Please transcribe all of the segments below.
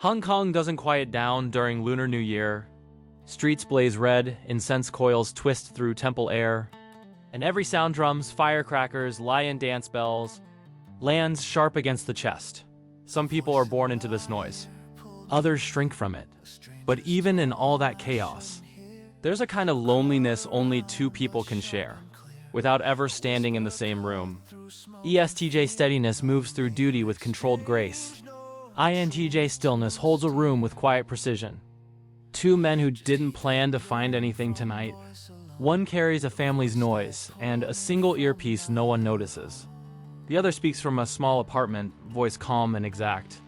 Hong Kong doesn't quiet down during Lunar New Year. Streets blaze red, incense coils twist through temple air, and every sound drums, firecrackers, lion dance bells, lands sharp against the chest. Some people are born into this noise. Others shrink from it. But even in all that chaos, there's a kind of loneliness only two people can share, without ever standing in the same room. ESTJ steadiness moves through duty with controlled grace. INTJ stillness holds a room with quiet precision. Two men who didn't plan to find anything tonight. One carries a family's noise and a single earpiece no one notices. The other speaks from a small apartment, voice calm and exact.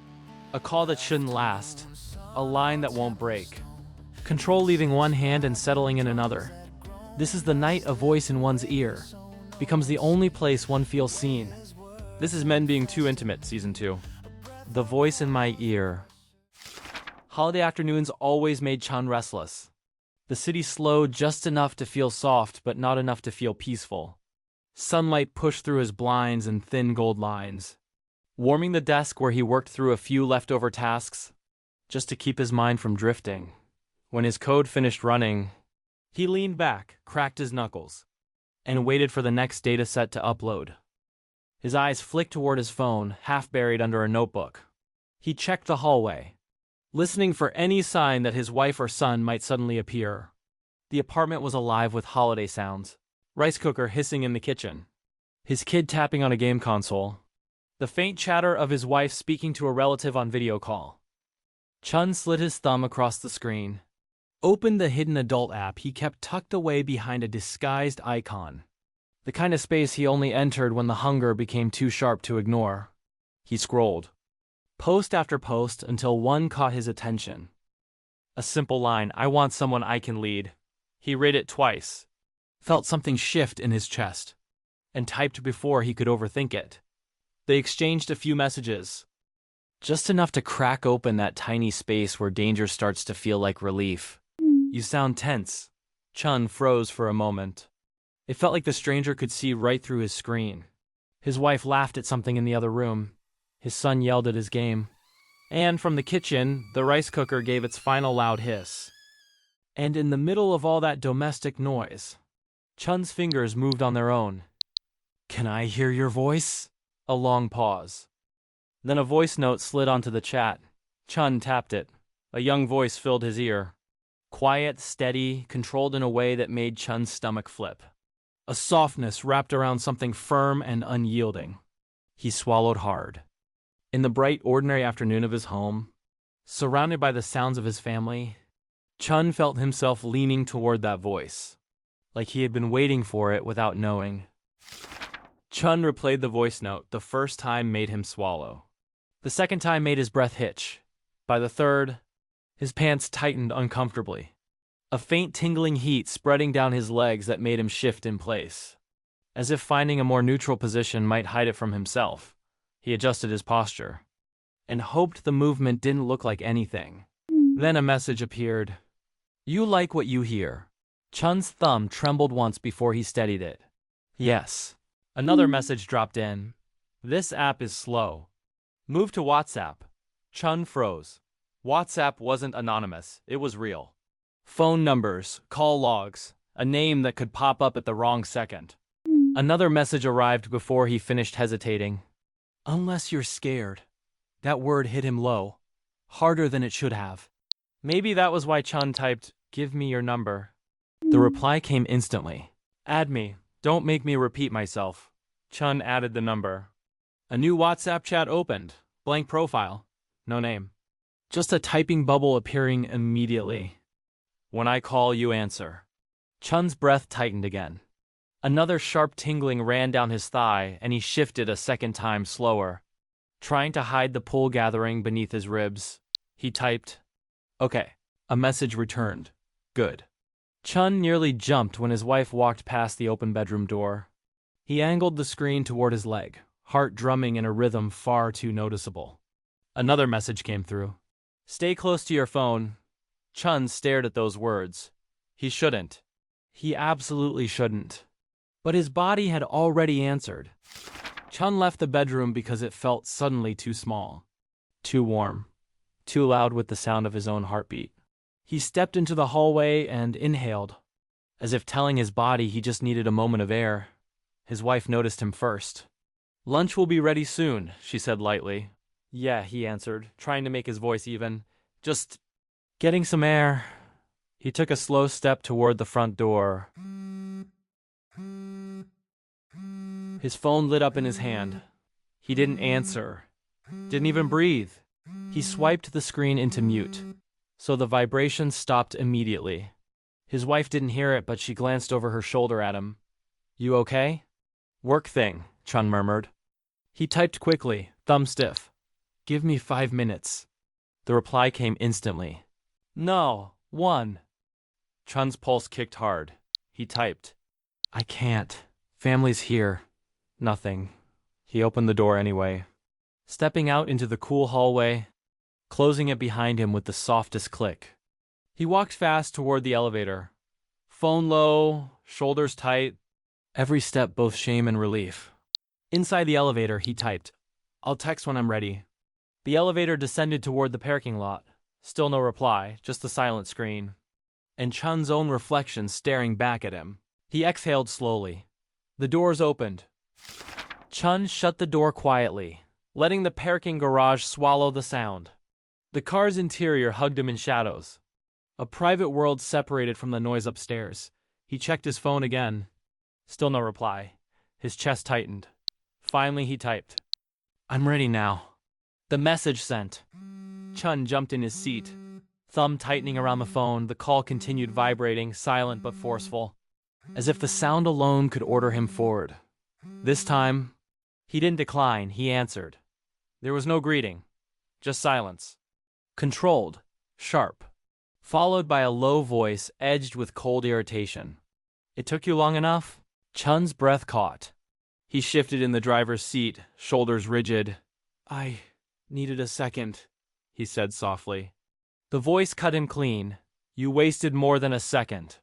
A call that shouldn't last, a line that won't break. Control leaving one hand and settling in another. This is the night a voice in one's ear becomes the only place one feels seen. This is Men Being Too Intimate, Season 2. The voice in my ear. Holiday afternoons always made Chun restless. The city slowed just enough to feel soft, but not enough to feel peaceful. Sunlight pushed through his blinds in thin gold lines, warming the desk where he worked through a few leftover tasks, just to keep his mind from drifting. When his code finished running, he leaned back, cracked his knuckles, and waited for the next dataset to upload. His eyes flicked toward his phone, half buried under a notebook. He checked the hallway, listening for any sign that his wife or son might suddenly appear. The apartment was alive with holiday sounds. Rice cooker hissing in the kitchen, his kid tapping on a game console, the faint chatter of his wife speaking to a relative on video call. Chun slid his thumb across the screen, opened the hidden adult app he kept tucked away behind a disguised icon, the kind of space he only entered when the hunger became too sharp to ignore. He scrolled, post after post, until one caught his attention. A simple line, "I want someone I can lead." He read it twice, felt something shift in his chest, and typed before he could overthink it. They exchanged a few messages, just enough to crack open that tiny space where danger starts to feel like relief. "You sound tense." Chun froze for a moment. It felt like the stranger could see right through his screen. His wife laughed at something in the other room. His son yelled at his game. And from the kitchen, the rice cooker gave its final loud hiss. And in the middle of all that domestic noise, Chun's fingers moved on their own. "Can I hear your voice?" A long pause. Then a voice note slid onto the chat. Chun tapped it. A young voice filled his ear. Quiet, steady, controlled in a way that made Chun's stomach flip. A softness wrapped around something firm and unyielding. He swallowed hard. In the bright, ordinary afternoon of his home, surrounded by the sounds of his family, Chun felt himself leaning toward that voice, like he had been waiting for it without knowing. Chun replayed the voice note. The first time made him swallow. The second time made his breath hitch. By the third, his pants tightened uncomfortably. A faint tingling heat spreading down his legs that made him shift in place. As if finding a more neutral position might hide it from himself, he adjusted his posture, and hoped the movement didn't look like anything. Then a message appeared. "You like what you hear." Chun's thumb trembled once before he steadied it. "Yes." Another message dropped in. "This app is slow. Move to WhatsApp." Chun froze. WhatsApp wasn't anonymous, it was real. Phone numbers, call logs, a name that could pop up at the wrong second. Another message arrived before he finished hesitating. "Unless you're scared." That word hit him low, harder than it should have. Maybe that was why Chun typed, "Give me your number." The reply came instantly. "Add me. Don't make me repeat myself." Chun added the number. A new WhatsApp chat opened. Blank profile. No name. Just a typing bubble appearing immediately. "When I call, you answer." Chun's breath tightened again. Another sharp tingling ran down his thigh, and he shifted a second time slower. Trying to hide the pull gathering beneath his ribs, he typed, "Okay." A message returned. "Good." Chun nearly jumped when his wife walked past the open bedroom door. He angled the screen toward his leg, heart drumming in a rhythm far too noticeable. Another message came through. "Stay close to your phone." Chun stared at those words. He shouldn't. He absolutely shouldn't. But his body had already answered. Chun left the bedroom because it felt suddenly too small, too warm, too loud with the sound of his own heartbeat. He stepped into the hallway and inhaled, as if telling his body he just needed a moment of air. His wife noticed him first. "Lunch will be ready soon," she said lightly. "Yeah," he answered, trying to make his voice even. "Just getting some air." He took a slow step toward the front door. His phone lit up in his hand. He didn't answer. Didn't even breathe. He swiped the screen into mute, so the vibration stopped immediately. His wife didn't hear it, but she glanced over her shoulder at him. "You okay?" "Work thing," Chun murmured. He typed quickly, thumb stiff. "Give me 5 minutes." The reply came instantly. "No, 1." Chun's pulse kicked hard. He typed, "I can't. Family's here." Nothing. He opened the door anyway, stepping out into the cool hallway, closing it behind him with the softest click. He walked fast toward the elevator. Phone low, shoulders tight, every step both shame and relief. Inside the elevator, he typed, "I'll text when I'm ready." The elevator descended toward the parking lot. Still no reply, just the silent screen. And Chun's own reflection staring back at him. He exhaled slowly. The doors opened. Chun shut the door quietly, letting the parking garage swallow the sound. The car's interior hugged him in shadows. A private world separated from the noise upstairs. He checked his phone again. Still no reply. His chest tightened. Finally, he typed, "I'm ready now." The message sent. Chun jumped in his seat, thumb tightening around the phone. The call continued vibrating, silent but forceful, as if the sound alone could order him forward. This time, he didn't decline, he answered. There was no greeting, just silence. Controlled, sharp, followed by a low voice edged with cold irritation. "It took you long enough?" Chun's breath caught. He shifted in the driver's seat, shoulders rigid. "I needed a second," he said softly. The voice cut him clean. "You wasted more than a second."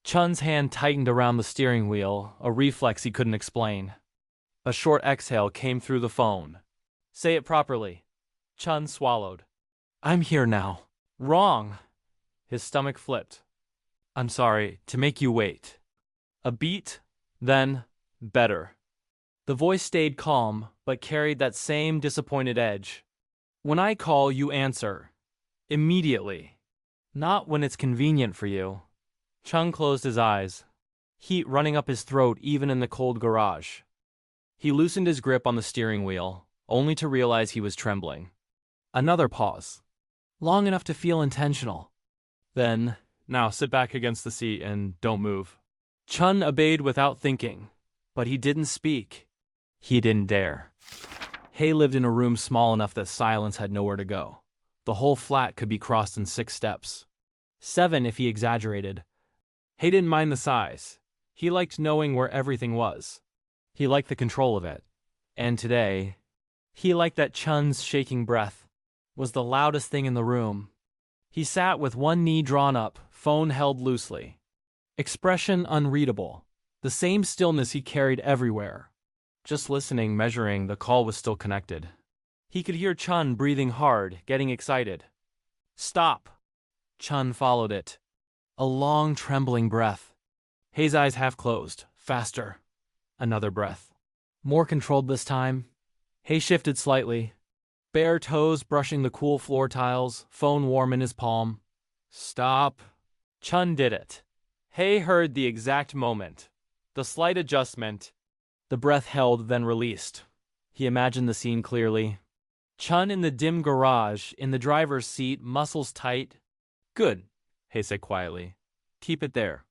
Chun's hand tightened around the steering wheel, a reflex he couldn't explain. A short exhale came through the phone. "Say it properly." Chun swallowed. "I'm here now." "Wrong." His stomach flipped. "I'm sorry, to make you wait." A beat, then better. The voice stayed calm, but carried that same disappointed edge. "When I call, you answer. Immediately. Not when it's convenient for you." Chun closed his eyes, heat running up his throat even in the cold garage. He loosened his grip on the steering wheel, only to realize he was trembling. Another pause, long enough to feel intentional. Then, "Now sit back against the seat and don't move." Chun obeyed without thinking, but he didn't speak. He didn't dare. Hay lived in a room small enough that silence had nowhere to go. The whole flat could be crossed in 6 steps. 7 if he exaggerated. Hay didn't mind the size. He liked knowing where everything was. He liked the control of it. And today, he liked that Chun's shaking breath was the loudest thing in the room. He sat with one knee drawn up, phone held loosely. Expression unreadable. The same stillness he carried everywhere. Just listening, measuring, the call was still connected. He could hear Chun breathing hard, getting excited. "Stop." Chun followed it. A long, trembling breath. Hay's eyes half closed. Faster. Another breath. More controlled this time. Hay shifted slightly. Bare toes brushing the cool floor tiles, phone warm in his palm. "Stop." Chun did it. Hay heard the exact moment. The slight adjustment. The breath held, then released. He imagined the scene clearly. Chun in the dim garage, in the driver's seat, muscles tight. "Good," Hay said quietly. "Keep it there.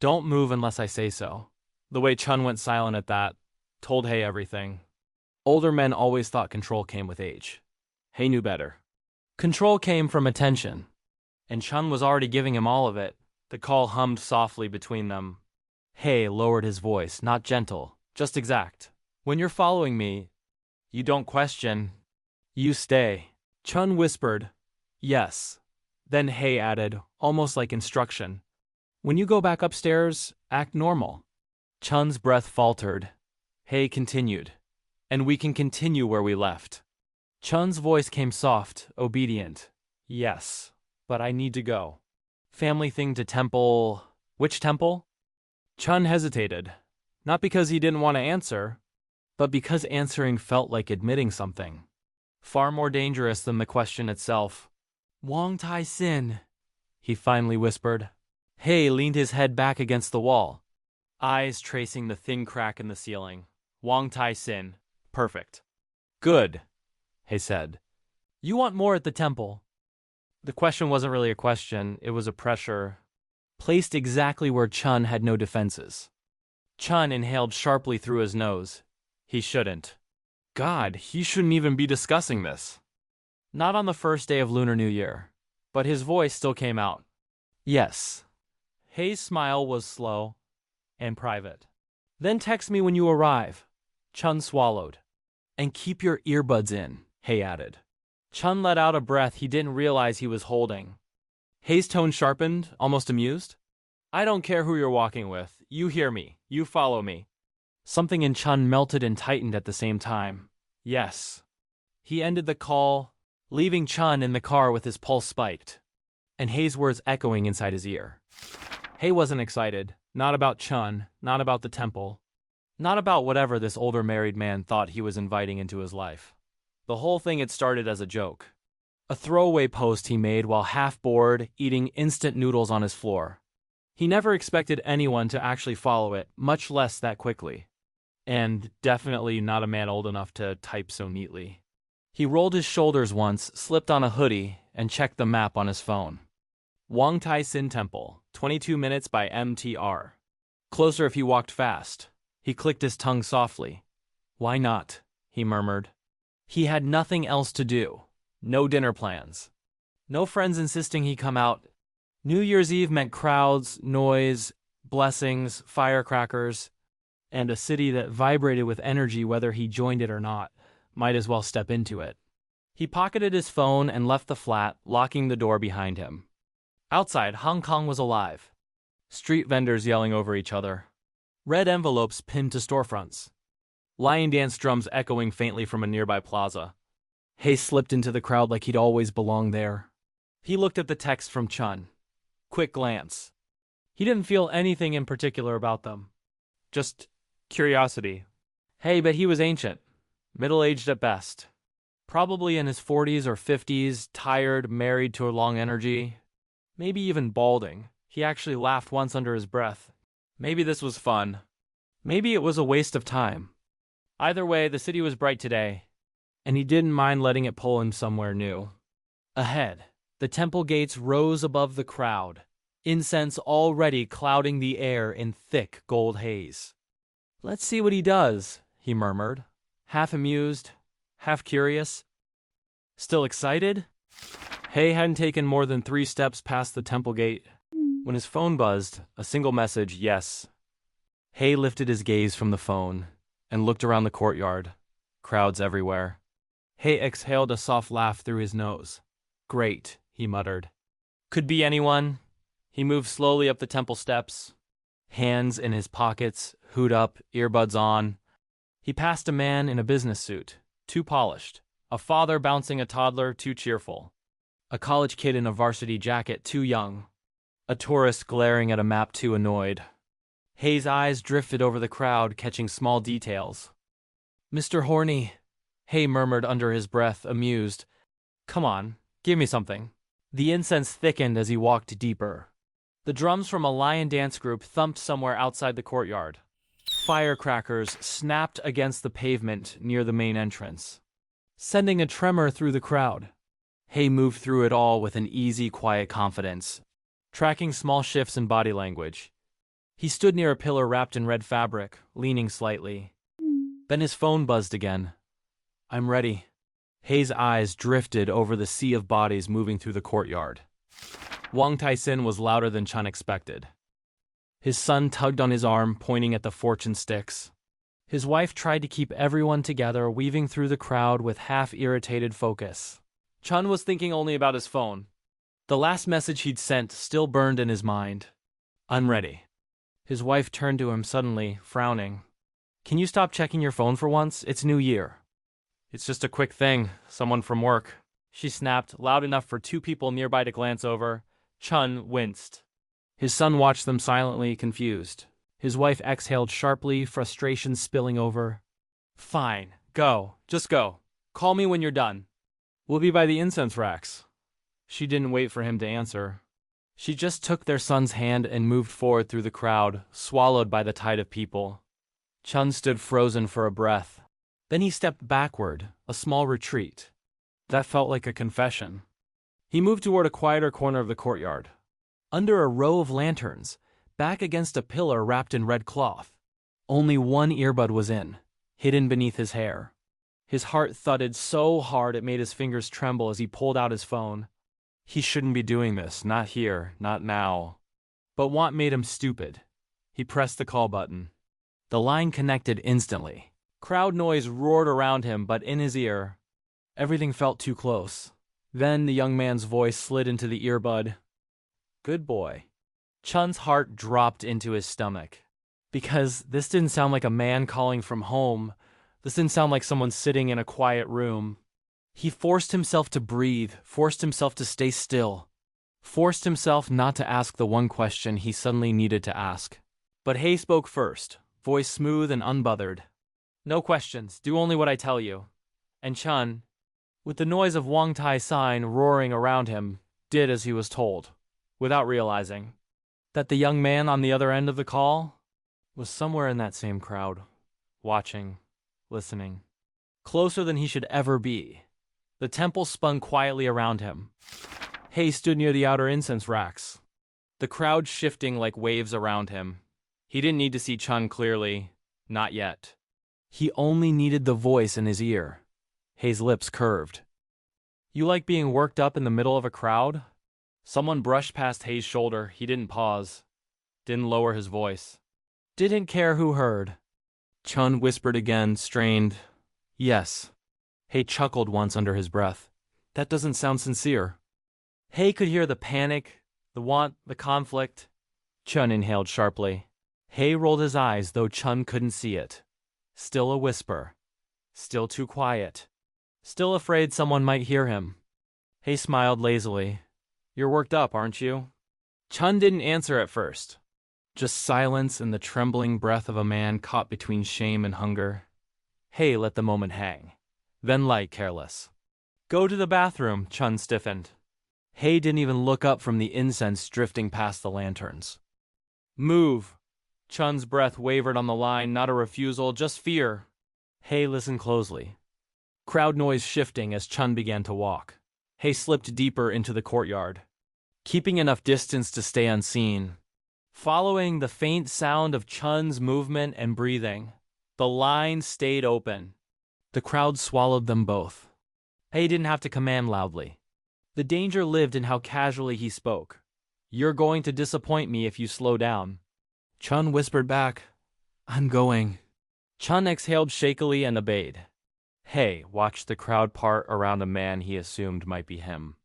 Don't move unless I say so." The way Chun went silent at that told Hay everything. Older men always thought control came with age. Hay knew better. Control came from attention, and Chun was already giving him all of it. The call hummed softly between them. Hay lowered his voice, not gentle, just exact. "When you're following me, you don't question. You stay." Chun whispered, "Yes." Then Hay added, almost like instruction, "When you go back upstairs, act normal." Chun's breath faltered. Hay continued, "And we can continue where we left." Chun's voice came soft, obedient. Yes, but I need to go. Family thing to temple. Which temple? Chun hesitated, not because he didn't want to answer, but because answering felt like admitting something. Far more dangerous than the question itself. Wong Tai Sin, he finally whispered. He leaned his head back against the wall, eyes tracing the thin crack in the ceiling. Wong Tai Sin. Perfect. Good, he said. You want more at the temple? The question wasn't really a question, it was a pressure, placed exactly where Chun had no defenses. Chun inhaled sharply through his nose. He shouldn't. God, he shouldn't even be discussing this. Not on the first day of Lunar New Year, but his voice still came out. Yes. Hei's smile was slow and private. Then text me when you arrive. Chun swallowed. And keep your earbuds in, Hei added. Chun let out a breath he didn't realize he was holding. Hei's tone sharpened, almost amused. I don't care who you're walking with. You hear me. You follow me. Something in Chun melted and tightened at the same time. Yes. He ended the call, leaving Chun in the car with his pulse spiked, and Hei's words echoing inside his ear. Hei wasn't excited. Not about Chun, not about the temple, not about whatever this older married man thought he was inviting into his life. The whole thing had started as a joke. A throwaway post he made while half bored, eating instant noodles on his floor. He never expected anyone to actually follow it, much less that quickly. And definitely not a man old enough to type so neatly. He rolled his shoulders once, slipped on a hoodie, and checked the map on his phone. Wong Tai Sin Temple, 22 minutes by MTR. Closer if he walked fast. He clicked his tongue softly. Why not? He murmured. He had nothing else to do. No dinner plans. No friends insisting he come out. New Year's Eve meant crowds, noise, blessings, firecrackers, and a city that vibrated with energy whether he joined it or not. Might as well step into it. He pocketed his phone and left the flat, locking the door behind him. Outside, Hong Kong was alive. Street vendors yelling over each other. Red envelopes pinned to storefronts. Lion dance drums echoing faintly from a nearby plaza. Hei slipped into the crowd like he'd always belonged there. He looked at the text from Chun. Quick glance. He didn't feel anything in particular about them. Just curiosity. Hey, but he was ancient. Middle-aged at best. Probably in his 40s or 50s, tired, married to a long energy. Maybe even balding. He actually laughed once under his breath. Maybe this was fun. Maybe it was a waste of time. Either way, the city was bright today, and he didn't mind letting it pull him somewhere new. Ahead, the temple gates rose above the crowd, incense already clouding the air in thick gold haze. Let's see what he does, he murmured, half amused, half curious. Still excited? Hei hadn't taken more than 3 steps past the temple gate when his phone buzzed, a single message, yes. Hei lifted his gaze from the phone and looked around the courtyard. Crowds everywhere. Hei exhaled a soft laugh through his nose. Great, he muttered. Could be anyone. He moved slowly up the temple steps, hands in his pockets, hood up, earbuds on. He passed a man in a business suit, too polished. A father bouncing a toddler, too cheerful. A college kid in a varsity jacket, too young. A tourist glaring at a map, too annoyed. Hei's eyes drifted over the crowd, catching small details. Mr. Horny, Hei murmured under his breath, amused. Come on, give me something. The incense thickened as he walked deeper. The drums from a lion dance group thumped somewhere outside the courtyard. Firecrackers snapped against the pavement near the main entrance, sending a tremor through the crowd. Hei moved through it all with an easy, quiet confidence, tracking small shifts in body language. He stood near a pillar wrapped in red fabric, leaning slightly. Then his phone buzzed again. I'm ready. Hei's eyes drifted over the sea of bodies moving through the courtyard. Wong Tai Sin was louder than Chun expected. His son tugged on his arm, pointing at the fortune sticks. His wife tried to keep everyone together, weaving through the crowd with half-irritated focus. Chun was thinking only about his phone. The last message he'd sent still burned in his mind. I'm ready. His wife turned to him suddenly, frowning. Can you stop checking your phone for once? It's New Year. It's just a quick thing. Someone from work. she snapped, loud enough for two people nearby to glance over. Chun winced. His son watched them silently, confused. His wife exhaled sharply, frustration spilling over. Fine, go. Just go. Call me when you're done. We'll be by the incense racks. She didn't wait for him to answer. She just took their son's hand and moved forward through the crowd, swallowed by the tide of people. Chun stood frozen for a breath. Then he stepped backward, a small retreat. That felt like a confession. He moved toward a quieter corner of the courtyard. Under a row of lanterns, back against a pillar wrapped in red cloth. Only one earbud was in, hidden beneath his hair. His heart thudded so hard it made his fingers tremble as he pulled out his phone. He shouldn't be doing this, not here, not now. But want made him stupid. He pressed the call button. The line connected instantly. Crowd noise roared around him, but in his ear, everything felt too close. Then the young man's voice slid into the earbud. Good boy. Chun's heart dropped into his stomach. Because this didn't sound like a man calling from home. This didn't sound like someone sitting in a quiet room. He forced himself to breathe, forced himself to stay still, forced himself not to ask the one question he suddenly needed to ask. But Hay spoke first, voice smooth and unbothered. No questions, do only what I tell you. And Chun, with the noise of Wang Tai's sign roaring around him, did as he was told, without realizing that the young man on the other end of the call was somewhere in that same crowd, watching, listening, closer than he should ever be. The temple spun quietly around him. Hay stood near the outer incense racks, the crowd shifting like waves around him. He didn't need to see Chun clearly, not yet. He only needed the voice in his ear. Hay's lips curved. You like being worked up in the middle of a crowd? Someone brushed past Hay's shoulder. He didn't pause, didn't lower his voice, didn't care who heard. Chun whispered again, strained. Yes. Hay chuckled once under his breath. That doesn't sound sincere. Hay could hear the panic, the want, the conflict. Chun inhaled sharply. Hay rolled his eyes, though Chun couldn't see it. Still a whisper. Still too quiet. Still afraid someone might hear him. Hay smiled lazily. You're worked up, aren't you? Chun didn't answer at first. Just silence and the trembling breath of a man caught between shame and hunger. Hay let the moment hang. Then light, careless. Go to the bathroom, Chun stiffened. Hay didn't even look up from the incense drifting past the lanterns. Move. Chun's breath wavered on the line, not a refusal, just fear. Hay listened closely. Crowd noise shifting as Chun began to walk. Hay slipped deeper into the courtyard, keeping enough distance to stay unseen. Following the faint sound of Chun's movement and breathing, the line stayed open. The crowd swallowed them both. Hay didn't have to command loudly. The danger lived in how casually he spoke. You're going to disappoint me if you slow down. Chun whispered back, I'm going. Chun exhaled shakily and obeyed. Hay watched the crowd part around a man he assumed might be him.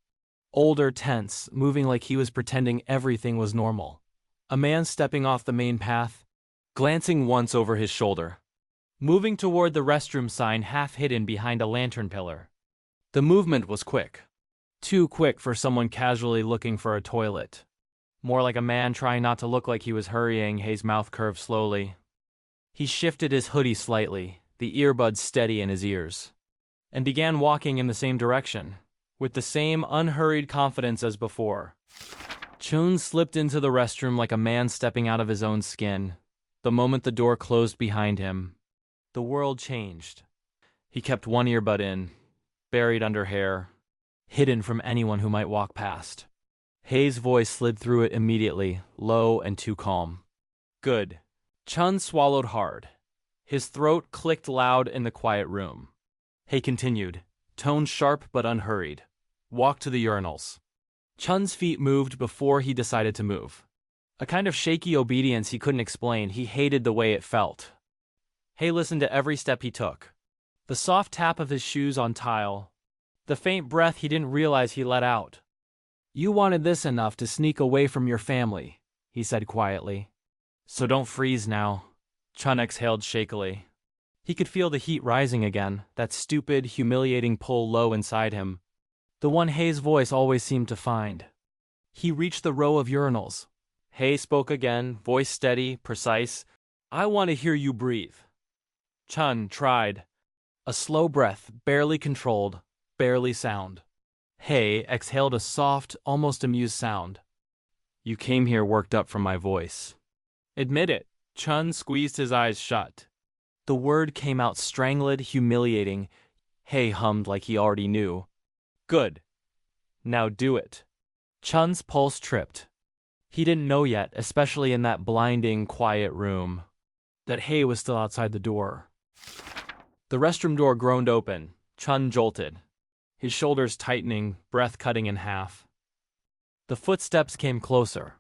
Older, tense, moving like he was pretending everything was normal. A man stepping off the main path, glancing once over his shoulder. Moving toward the restroom sign half hidden behind a lantern pillar. The movement was quick. Too quick for someone casually looking for a toilet. More like a man trying not to look like he was hurrying. Hay's mouth curved slowly. He shifted his hoodie slightly, the earbuds steady in his ears, and began walking in the same direction, with the same unhurried confidence as before. Chun slipped into the restroom like a man stepping out of his own skin. The moment the door closed behind him, the world changed. He kept one earbud in, buried under hair, hidden from anyone who might walk past. Hay's voice slid through it immediately, low and too calm. Good. Chun swallowed hard. His throat clicked loud in the quiet room. Hay continued, tone sharp but unhurried. Walk to the urinals. Chun's feet moved before he decided to move. A kind of shaky obedience he couldn't explain. He hated the way it felt. Hay listened to every step he took. The soft tap of his shoes on tile. The faint breath he didn't realize he let out. You wanted this enough to sneak away from your family, he said quietly. So don't freeze now. Chun exhaled shakily. He could feel the heat rising again, that stupid, humiliating pull low inside him. The one Hay's voice always seemed to find. He reached the row of urinals. Hay spoke again, voice steady, precise. "I want to hear you breathe." Chun tried. A slow breath, barely controlled, barely sound. Hay exhaled a soft, almost amused sound. "You came here worked up from my voice." "Admit it." Chun squeezed his eyes shut. The word came out strangled, humiliating. Hay hummed like he already knew. "Good. Now do it." Chun's pulse tripped. He didn't know yet, especially in that blinding, quiet room, that Hay was still outside the door. The restroom door groaned open. Chun jolted, his shoulders tightening, breath cutting in half. The footsteps came closer.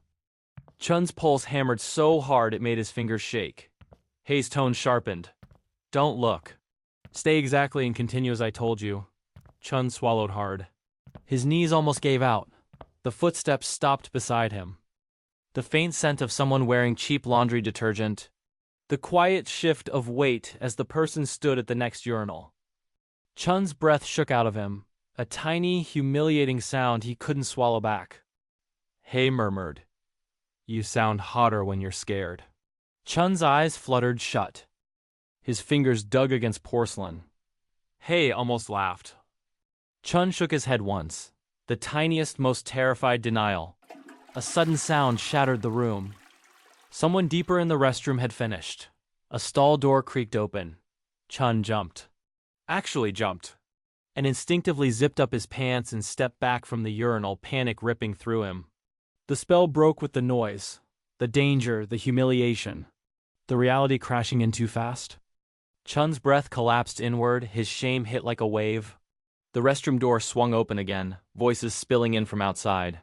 Chun's pulse hammered so hard it made his fingers shake. Hay's tone sharpened. "Don't look. Stay exactly and continue as I told you." Chun swallowed hard. His knees almost gave out. The footsteps stopped beside him. The faint scent of someone wearing cheap laundry detergent. The quiet shift of weight as the person stood at the next urinal. Chun's breath shook out of him, a tiny, humiliating sound he couldn't swallow back. Hay murmured, "You sound hotter when you're scared." Chun's eyes fluttered shut. His fingers dug against porcelain. Hay almost laughed. Chun shook his head once, the tiniest, most terrified denial. A sudden sound shattered the room. Someone deeper in the restroom had finished. A stall door creaked open. Chun jumped. Actually jumped. And instinctively zipped up his pants and stepped back from the urinal, panic ripping through him. The spell broke with the noise, the danger, the humiliation. The reality crashing in too fast. Chun's breath collapsed inward, his shame hit like a wave. The restroom door swung open again, voices spilling in from outside.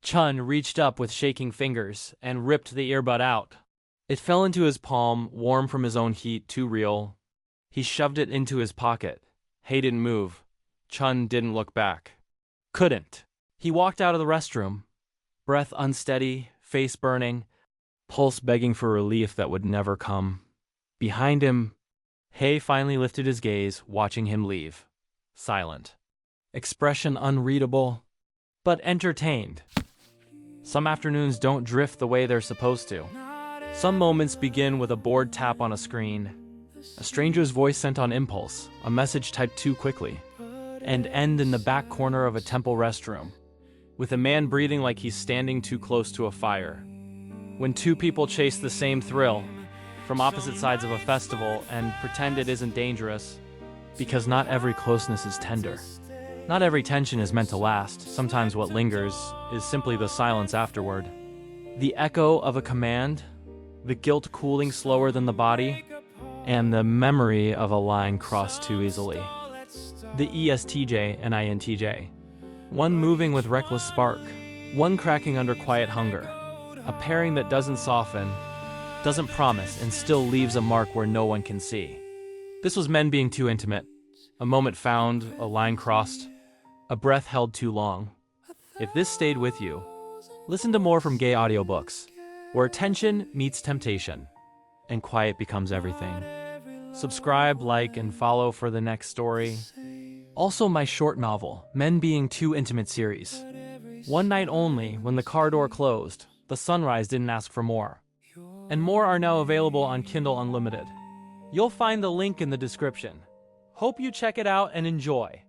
Chun reached up with shaking fingers and ripped the earbud out. It fell into his palm, warm from his own heat, too real. He shoved it into his pocket. Hay didn't move. Chun didn't look back. Couldn't. He walked out of the restroom, breath unsteady, face burning, pulse begging for relief that would never come. Behind him, Hay finally lifted his gaze, watching him leave. Silent. Expression unreadable, but entertained. Some afternoons don't drift the way they're supposed to. Some moments begin with a bored tap on a screen, a stranger's voice sent on impulse, a message typed too quickly, and end in the back corner of a temple restroom, with a man breathing like he's standing too close to a fire. When two people chase the same thrill, from opposite sides of a festival, and pretend it isn't dangerous, because not every closeness is tender. Not every tension is meant to last. Sometimes what lingers is simply the silence afterward. The echo of a command, the guilt cooling slower than the body, and the memory of a line crossed too easily. The ESTJ and INTJ. One moving with reckless spark, one cracking under quiet hunger. A pairing that doesn't soften, doesn't promise, and still leaves a mark where no one can see. This was men being too intimate. A moment found, a line crossed, a breath held too long. If this stayed with you, listen to more from Gay Audiobooks, where tension meets temptation, and quiet becomes everything. Subscribe, like, and follow for the next story. Also my short novel, Men Being Too Intimate series. One night only, when the car door closed, the sunrise didn't ask for more. And more are now available on Kindle Unlimited. You'll find the link in the description. Hope you check it out and enjoy.